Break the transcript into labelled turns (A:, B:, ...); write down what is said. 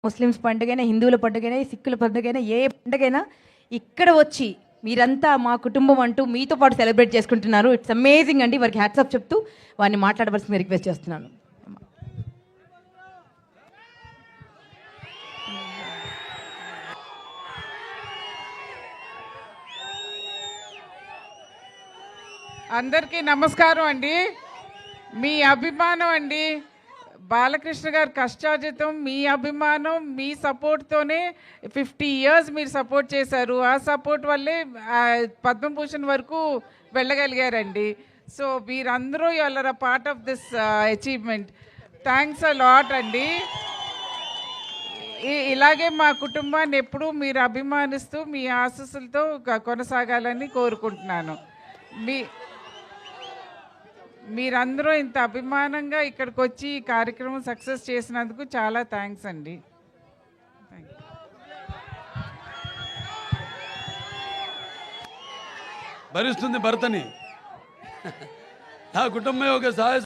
A: Muslims పండుగైనా, హిందువుల పండుగైనా, సిక్కుల పండుగైనా, ఏ పండుగైనా ఇక్కడ వచ్చి మీరంతా మా కుటుంబం అంటూ మీతో పాటు సెలబ్రేట్ చేసుకుంటున్నారు. ఇట్స్ అమేజింగ్ అండి. వారికి హ్యాట్సాప్ చెప్తూ వారిని మాట్లాడవలసింది రిక్వెస్ట్ చేస్తున్నాను.
B: అందరికీ నమస్కారం అండి. మీ అభిమానం అండి, బాలకృష్ణ గారు కష్టార్జితం, మీ అభిమానం, మీ సపోర్ట్తోనే 50 years మీరు సపోర్ట్ చేశారు. ఆ సపోర్ట్ వల్లే పద్మభూషణ్ వరకు వెళ్ళగలిగారండి. సో మీరందరూ are a part of this achievement. Thanks a lot అండి. ఇలాగే మా కుటుంబాన్ని ఎప్పుడూ మీరు అభిమానిస్తూ మీ ఆశీస్సులతో కొనసాగాలని కోరుకుంటున్నాను. మీరందరూ ఇంత అభిమానంగా ఇక్కడికి వచ్చి ఈ కార్యక్రమం సక్సెస్ చేసినందుకు చాలా థ్యాంక్స్ అండి.
C: భరిస్తుంది భర్తని. నా కుటుంబం ఒక సహాయ